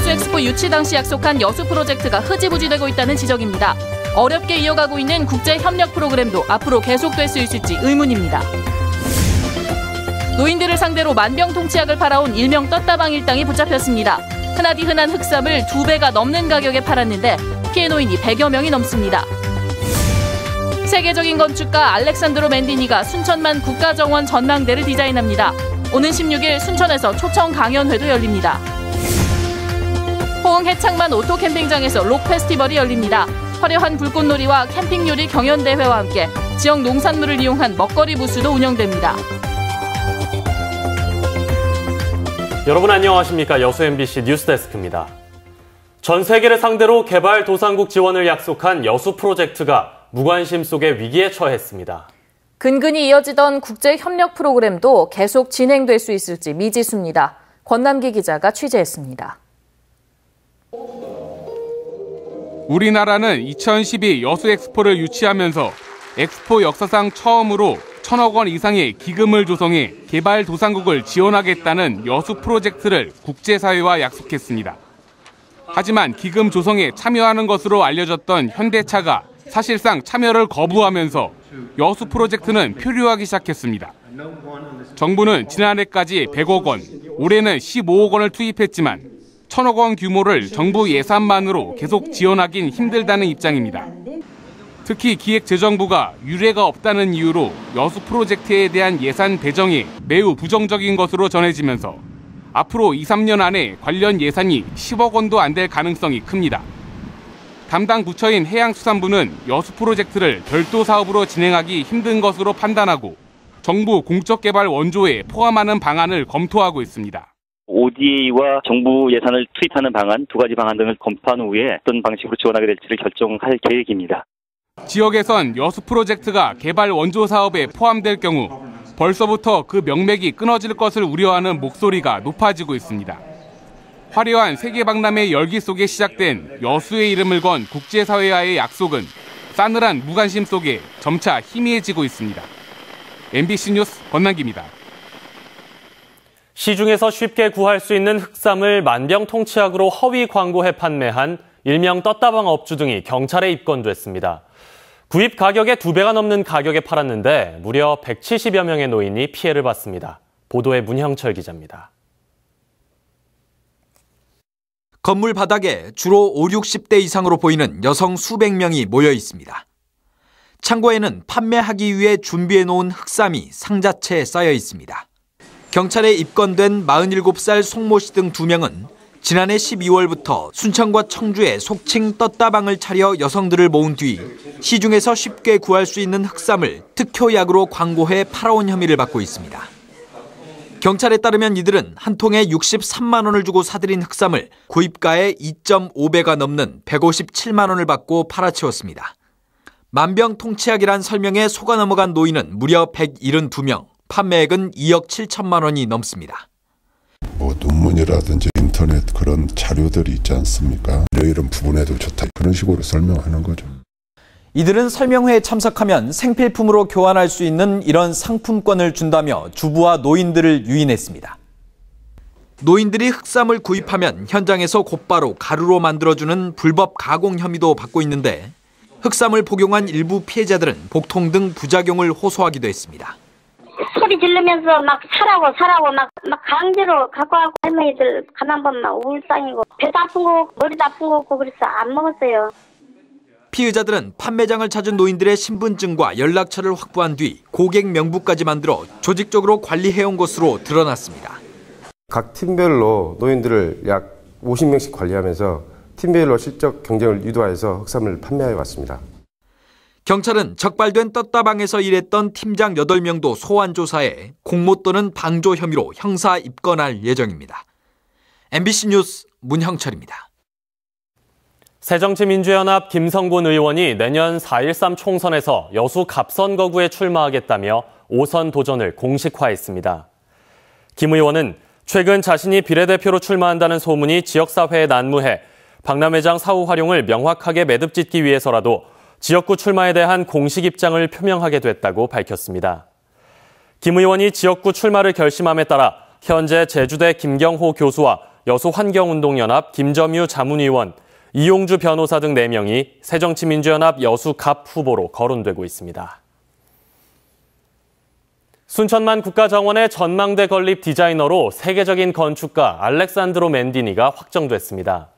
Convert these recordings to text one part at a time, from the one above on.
여수엑스포 유치 당시 약속한 여수 프로젝트가 흐지부지되고 있다는 지적입니다. 어렵게 이어가고 있는 국제협력 프로그램도 앞으로 계속될 수 있을지 의문입니다. 노인들을 상대로 만병통치약을 팔아온 일명 떴다방 일당이 붙잡혔습니다. 흔하디 흔한 흑삼을 2배가 넘는 가격에 팔았는데 피해 노인이 100여 명이 넘습니다. 세계적인 건축가 알렉산드로 맨디니가 순천만 국가정원 전망대를 디자인합니다. 오는 16일 순천에서 초청 강연회도 열립니다. 호응 해창만 오토캠핑장에서 록 페스티벌이 열립니다. 화려한 불꽃놀이와 캠핑 요리 경연대회와 함께 지역 농산물을 이용한 먹거리 부스도 운영됩니다. 여러분 안녕하십니까? 여수 MBC 뉴스데스크입니다. 전 세계를 상대로 개발도상국 지원을 약속한 여수 프로젝트가 무관심 속에 위기에 처했습니다. 근근히 이어지던 국제협력 프로그램도 계속 진행될 수 있을지 미지수입니다. 권남기 기자가 취재했습니다. 우리나라는 2012 여수엑스포를 유치하면서 엑스포 역사상 처음으로 1,000억 원 이상의 기금을 조성해 개발도상국을 지원하겠다는 여수 프로젝트를 국제사회와 약속했습니다. 하지만 기금 조성에 참여하는 것으로 알려졌던 현대차가 사실상 참여를 거부하면서 여수 프로젝트는 표류하기 시작했습니다. 정부는 지난해까지 100억 원, 올해는 15억 원을 투입했지만 1,000억 원 규모를 정부 예산만으로 계속 지원하긴 힘들다는 입장입니다. 특히 기획재정부가 유례가 없다는 이유로 여수 프로젝트에 대한 예산 배정이 매우 부정적인 것으로 전해지면서 앞으로 2, 3년 안에 관련 예산이 10억 원도 안 될 가능성이 큽니다. 담당 부처인 해양수산부는 여수 프로젝트를 별도 사업으로 진행하기 힘든 것으로 판단하고 정부 공적개발 원조에 포함하는 방안을 검토하고 있습니다. ODA와 정부 예산을 투입하는 방안, 2가지 방안 등을 검토한 후에 어떤 방식으로 지원하게 될지를 결정할 계획입니다. 지역에선 여수 프로젝트가 개발 원조 사업에 포함될 경우 벌써부터 그 명맥이 끊어질 것을 우려하는 목소리가 높아지고 있습니다. 화려한 세계박람회 열기 속에 시작된 여수의 이름을 건 국제사회와의 약속은 싸늘한 무관심 속에 점차 희미해지고 있습니다. MBC 뉴스 권남기입니다. 시중에서 쉽게 구할 수 있는 흑삼을 만병통치약으로 허위 광고해 판매한 일명 떴다방 업주 등이 경찰에 입건됐습니다. 구입 가격의 2배가 넘는 가격에 팔았는데 무려 170여 명의 노인이 피해를 봤습니다. 보도에 문형철 기자입니다. 건물 바닥에 주로 5, 60대 이상으로 보이는 여성 수백 명이 모여 있습니다. 창고에는 판매하기 위해 준비해 놓은 흑삼이 상자채에 쌓여 있습니다. 경찰에 입건된 47살 송모 씨 등 2명은 지난해 12월부터 순천과 청주에 속칭 떴다방을 차려 여성들을 모은 뒤 시중에서 쉽게 구할 수 있는 흑삼을 특효약으로 광고해 팔아온 혐의를 받고 있습니다. 경찰에 따르면 이들은 한 통에 63만 원을 주고 사들인 흑삼을 구입가의 2.5배가 넘는 157만 원을 받고 팔아치웠습니다. 만병통치약이란 설명에 속아 넘어간 노인은 무려 172명, 판매액은 2억 7천만 원이 넘습니다. 논문이라든지 인터넷 그런 자료들이 있지 않습니까? 이런 부분에도 좋다. 그런 식으로 설명하는 거죠. 이들은 설명회에 참석하면 생필품으로 교환할 수 있는 이런 상품권을 준다며 주부와 노인들을 유인했습니다. 노인들이 흑삼을 구입하면 현장에서 곧바로 가루로 만들어주는 불법 가공 혐의도 받고 있는데 흑삼을 복용한 일부 피해자들은 복통 등 부작용을 호소하기도 했습니다. 소리 지르면서 막 사라고 막 강제로 갖고 와서 할머니들 가난번 막 우울상이고 배도 아픈 거 머리도 아픈 거 없고 그래서 안 먹었어요. 피의자들은 판매장을 찾은 노인들의 신분증과 연락처를 확보한 뒤 고객 명부까지 만들어 조직적으로 관리해온 것으로 드러났습니다. 각 팀별로 노인들을 약 50명씩 관리하면서 팀별로 실적 경쟁을 유도해서 흑삼을 판매해 왔습니다. 경찰은 적발된 떴다방에서 일했던 팀장 8명도 소환 조사해 공모 또는 방조 혐의로 형사 입건할 예정입니다. MBC 뉴스 문형철입니다. 새정치민주연합 김성곤 의원이 내년 4.13 총선에서 여수 갑선거구에 출마하겠다며 5선 도전을 공식화했습니다. 김 의원은 최근 자신이 비례대표로 출마한다는 소문이 지역사회에 난무해 박람회장 사후 활용을 명확하게 매듭짓기 위해서라도 지역구 출마에 대한 공식 입장을 표명하게 됐다고 밝혔습니다. 김 의원이 지역구 출마를 결심함에 따라 현재 제주대 김경호 교수와 여수 환경운동연합 김점유 자문위원, 이용주 변호사 등 4명이 새정치민주연합 여수갑 후보로 거론되고 있습니다. 순천만 국가정원의 전망대 건립 디자이너로 세계적인 건축가 알렉산드로 맨디니가 확정됐습니다.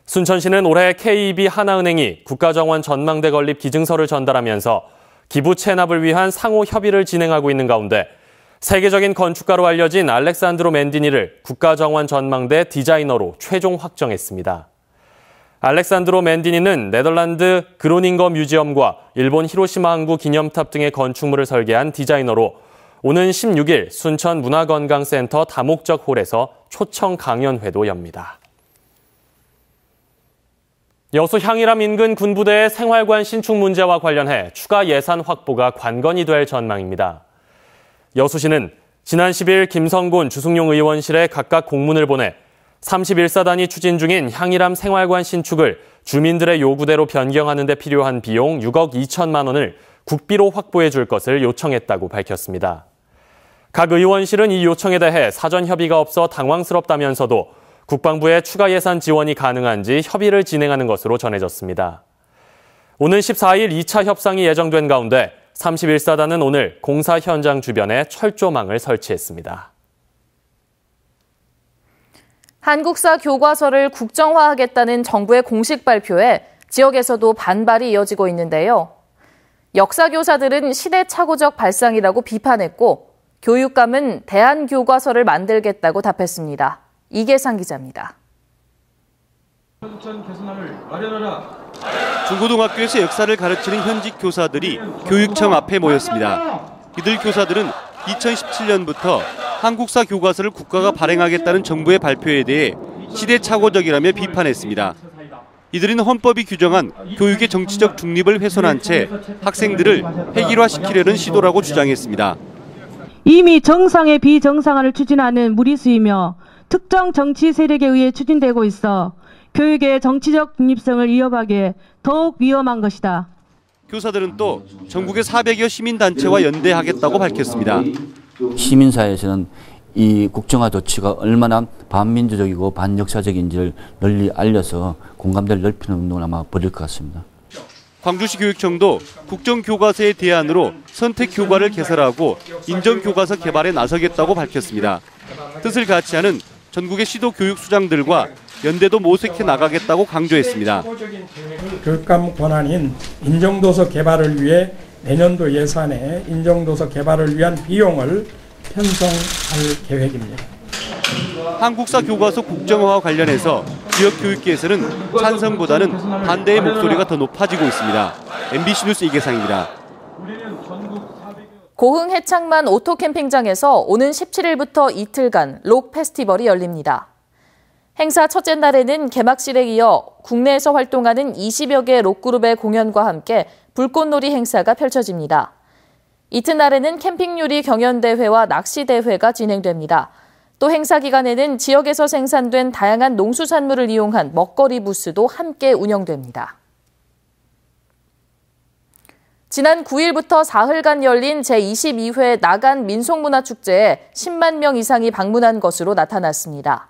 순천시는 올해 KEB 하나은행이 국가정원 전망대 건립 기증서를 전달하면서 기부 체납을 위한 상호 협의를 진행하고 있는 가운데 세계적인 건축가로 알려진 알렉산드로 맨디니를 국가정원 전망대 디자이너로 최종 확정했습니다. 알렉산드로 맨디니는 네덜란드 그로닝거 뮤지엄과 일본 히로시마 항구 기념탑 등의 건축물을 설계한 디자이너로 오는 16일 순천 문화건강센터 다목적 홀에서 초청 강연회도 엽니다. 여수 향일암 인근 군부대의 생활관 신축 문제와 관련해 추가 예산 확보가 관건이 될 전망입니다. 여수시는 지난 10일 김성곤 주승용 의원실에 각각 공문을 보내 31사단이 추진 중인 향일암 생활관 신축을 주민들의 요구대로 변경하는 데 필요한 비용 6억 2천만 원을 국비로 확보해 줄 것을 요청했다고 밝혔습니다. 각 의원실은 이 요청에 대해 사전 협의가 없어 당황스럽다면서도 국방부의 추가 예산 지원이 가능한지 협의를 진행하는 것으로 전해졌습니다. 오는 14일 2차 협상이 예정된 가운데 31사단은 오늘 공사 현장 주변에 철조망을 설치했습니다. 한국사 교과서를 국정화하겠다는 정부의 공식 발표에 지역에서도 반발이 이어지고 있는데요. 역사교사들은 시대착오적 발상이라고 비판했고 교육감은 대안교과서를 만들겠다고 답했습니다. 이계상 기자입니다. 중고등학교에서 역사를 가르치는 현직 교사들이 교육청 앞에 모였습니다. 이들 교사들은 2017년부터 한국사 교과서를 국가가 발행하겠다는 정부의 발표에 대해 시대착오적이라며 비판했습니다. 이들은 헌법이 규정한 교육의 정치적 중립을 훼손한 채 학생들을 획일화시키려는 시도라고 주장했습니다. 이미 정상의 비정상화를 추진하는 무리수이며 특정 정치 세력에 의해 추진되고 있어 교육의 정치적 중립성을 위협하기에 더욱 위험한 것이다. 교사들은 또 전국의 400여 시민단체와 연대하겠다고 밝혔습니다. 시민사회에서는 이 국정화 조치가 얼마나 반민주적이고 반역사적인지를 널리 알려서 공감대를 넓히는 운동을 아마 벌일 것 같습니다. 광주시 교육청도 국정교과서의 대안으로 선택교과를 개설하고 인정교과서 개발에 나서겠다고 밝혔습니다. 뜻을 같이 하는 전국의 시도교육수장들과 연대도 모색해 나가겠다고 강조했습니다. 교육감 권한인 인정도서 개발을 위해 내년도 예산에 인정도서 개발을 위한 비용을 편성할 계획입니다. 한국사 교과서 국정화와 관련해서 지역교육계에서는 찬성보다는 반대의 목소리가 더 높아지고 있습니다. MBC 뉴스 이계상입니다. 고흥 해창만 오토캠핑장에서 오는 17일부터 이틀간 록 페스티벌이 열립니다. 행사 첫째 날에는 개막식에 이어 국내에서 활동하는 20여 개 록그룹의 공연과 함께 불꽃놀이 행사가 펼쳐집니다. 이튿날에는 캠핑요리 경연대회와 낚시대회가 진행됩니다. 또 행사 기간에는 지역에서 생산된 다양한 농수산물을 이용한 먹거리 부스도 함께 운영됩니다. 지난 9일부터 사흘간 열린 제22회 나간 민속문화축제에 10만 명 이상이 방문한 것으로 나타났습니다.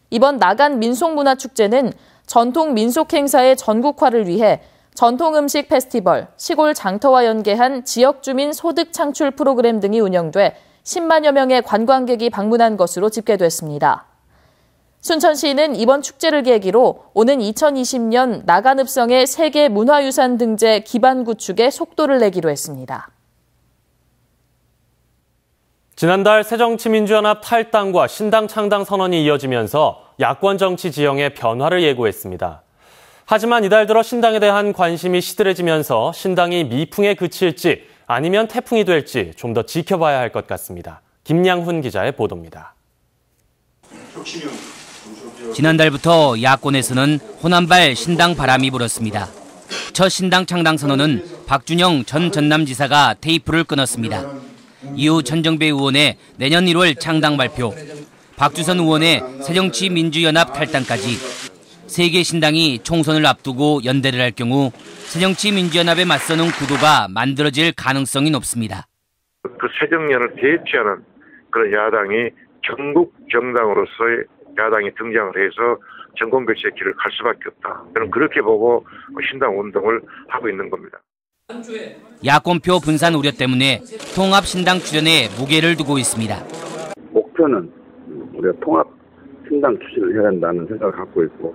이번 나간 민속문화축제는 전통 민속 행사의 전국화를 위해 전통 음식 페스티벌, 시골 장터와 연계한 지역 주민 소득 창출 프로그램 등이 운영돼 10만여 명의 관광객이 방문한 것으로 집계됐습니다. 순천시는 이번 축제를 계기로 오는 2020년 나간읍성의 세계 문화유산 등재 기반 구축에 속도를 내기로 했습니다. 지난달 새정치민주연합 탈당과 신당 창당 선언이 이어지면서 야권 정치 지형의 변화를 예고했습니다. 하지만 이달 들어 신당에 대한 관심이 시들해지면서 신당이 미풍에 그칠지 아니면 태풍이 될지 좀 더 지켜봐야 할 것 같습니다. 김양훈 기자의 보도입니다. 지난달부터 야권에서는 호남발 신당 바람이 불었습니다. 첫 신당 창당 선언은 박준영 전 전남지사가 테이프를 끊었습니다. 이후 전정배 의원의 내년 1월 창당 발표, 박주선 의원의 새정치민주연합 탈당까지 세 개 신당이 총선을 앞두고 연대를 할 경우 새정치민주연합에 맞서는 구도가 만들어질 가능성이 높습니다. 그 새정연을 대체하는 그런 야당이 전국 정당으로서의 야당이 등장을 해서 정권교체의 길을 갈 수밖에 없다. 저는 그렇게 보고 신당 운동을 하고 있는 겁니다. 야권표 분산 우려 때문에 통합신당 추진에 무게를 두고 있습니다. 목표는 우리가 통합신당 추진을 해야 한다는 생각을 갖고 있고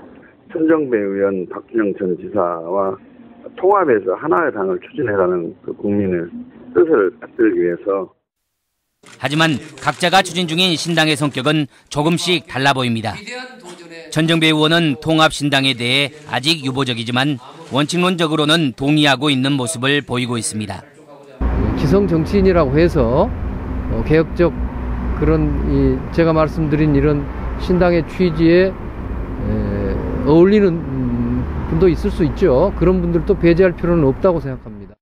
천정배 의원, 박준영 전 지사와 통합해서 하나의 당을 추진해라는 그 국민의 뜻을 받들기 위해서. 하지만 각자가 추진 중인 신당의 성격은 조금씩 달라 보입니다. 전정배 의원은 통합신당에 대해 아직 유보적이지만 원칙론적으로는 동의하고 있는 모습을 보이고 있습니다. 기성 정치인이라고 해서 개혁적 그런 제가 말씀드린 이런 신당의 취지에 어울리는 분도 있을 수 있죠. 그런 분들도 배제할 필요는 없다고 생각합니다.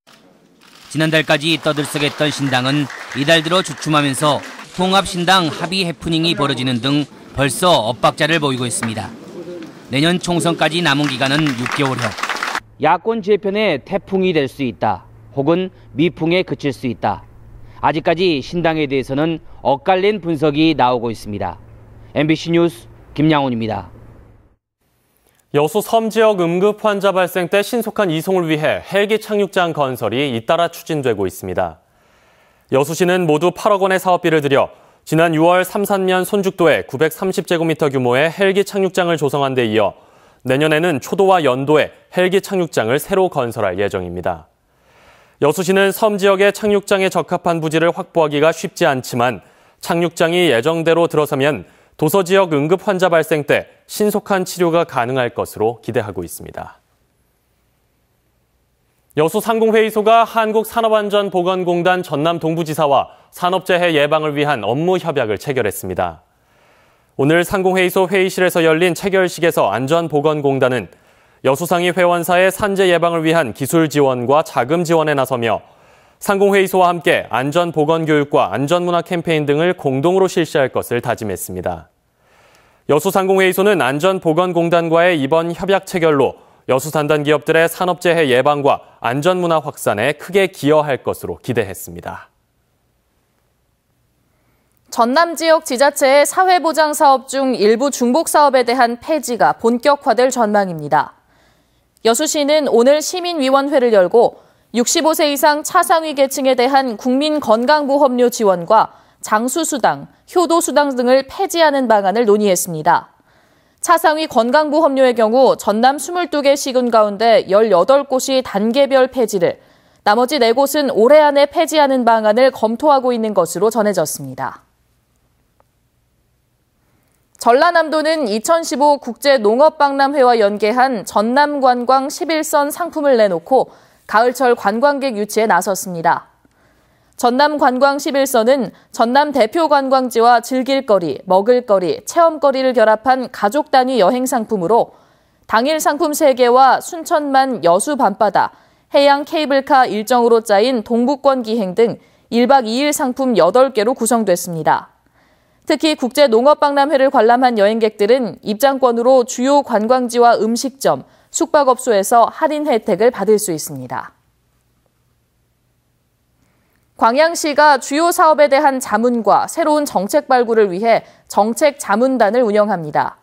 지난달까지 떠들썩했던 신당은 이달 들어 주춤하면서 통합신당 합의 해프닝이 벌어지는 등 벌써 엇박자를 보이고 있습니다. 내년 총선까지 남은 기간은 6개월여. 야권 재편의 태풍이 될 수 있다. 혹은 미풍에 그칠 수 있다. 아직까지 신당에 대해서는 엇갈린 분석이 나오고 있습니다. MBC 뉴스 김양훈입니다. 여수 섬 지역 응급 환자 발생 때 신속한 이송을 위해 헬기 착륙장 건설이 잇따라 추진되고 있습니다. 여수시는 모두 8억 원의 사업비를 들여 지난 6월 삼산면 손죽도에 930제곱미터 규모의 헬기 착륙장을 조성한 데 이어 내년에는 초도와 연도에 헬기 착륙장을 새로 건설할 예정입니다. 여수시는 섬 지역의 착륙장에 적합한 부지를 확보하기가 쉽지 않지만 착륙장이 예정대로 들어서면 도서 지역 응급 환자 발생 때 신속한 치료가 가능할 것으로 기대하고 있습니다. 여수 상공회의소가 한국산업안전보건공단 전남 동부지사와 산업재해 예방을 위한 업무 협약을 체결했습니다. 오늘 상공회의소 회의실에서 열린 체결식에서 안전보건공단은 여수상이 회원사의 산재 예방을 위한 기술 지원과 자금 지원에 나서며 상공회의소와 함께 안전보건교육과 안전문화 캠페인 등을 공동으로 실시할 것을 다짐했습니다. 여수상공회의소는 안전보건공단과의 이번 협약 체결로 여수산단 기업들의 산업재해 예방과 안전문화 확산에 크게 기여할 것으로 기대했습니다. 전남 지역 지자체의 사회보장 사업 중 일부 중복 사업에 대한 폐지가 본격화될 전망입니다. 여수시는 오늘 시민위원회를 열고 65세 이상 차상위 계층에 대한 국민건강보험료 지원과 장수수당, 효도수당 등을 폐지하는 방안을 논의했습니다. 차상위 건강보험료의 경우 전남 22개 시군 가운데 18곳이 단계별 폐지를, 나머지 4곳은 올해 안에 폐지하는 방안을 검토하고 있는 것으로 전해졌습니다. 전라남도는 2015 국제농업박람회와 연계한 전남관광 11선 상품을 내놓고 가을철 관광객 유치에 나섰습니다. 전남관광 11선은 전남 대표 관광지와 즐길거리, 먹을거리, 체험거리를 결합한 가족 단위 여행 상품으로 당일 상품 3개와 순천만 여수 밤바다, 해양 케이블카 일정으로 짜인 동부권 기행 등 1박 2일 상품 8개로 구성됐습니다. 특히 국제농업박람회를 관람한 여행객들은 입장권으로 주요 관광지와 음식점, 숙박업소에서 할인 혜택을 받을 수 있습니다. 광양시가 주요 사업에 대한 자문과 새로운 정책 발굴을 위해 정책 자문단을 운영합니다.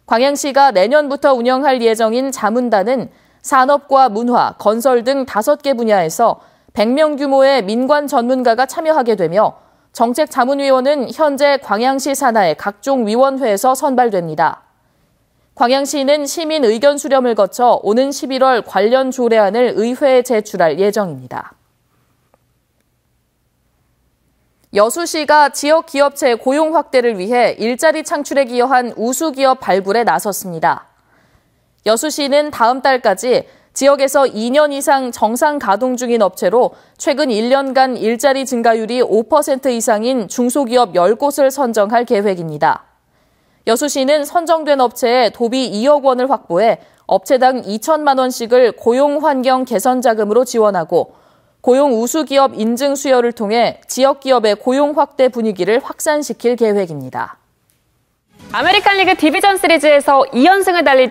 광양시가 내년부터 운영할 예정인 자문단은 산업과 문화, 건설 등 5개 분야에서 100명 규모의 민관 전문가가 참여하게 되며 정책자문위원은 현재 광양시 산하의 각종 위원회에서 선발됩니다. 광양시는 시민 의견 수렴을 거쳐 오는 11월 관련 조례안을 의회에 제출할 예정입니다. 여수시가 지역 기업체 고용 확대를 위해 일자리 창출에 기여한 우수기업 발굴에 나섰습니다. 여수시는 다음 달까지 지역에서 2년 이상 정상 가동 중인 업체로 최근 1년간 일자리 증가율이 5% 이상인 중소기업 10곳을 선정할 계획입니다. 여수시는 선정된 업체에 도비 2억 원을 확보해 업체당 2천만 원씩을 고용환경 개선 자금으로 지원하고 고용 우수기업 인증 수여를 통해 지역기업의 고용 확대 분위기를 확산시킬 계획입니다. 아메리칸 리그 디비전 시리즈에서 2연승을 달리던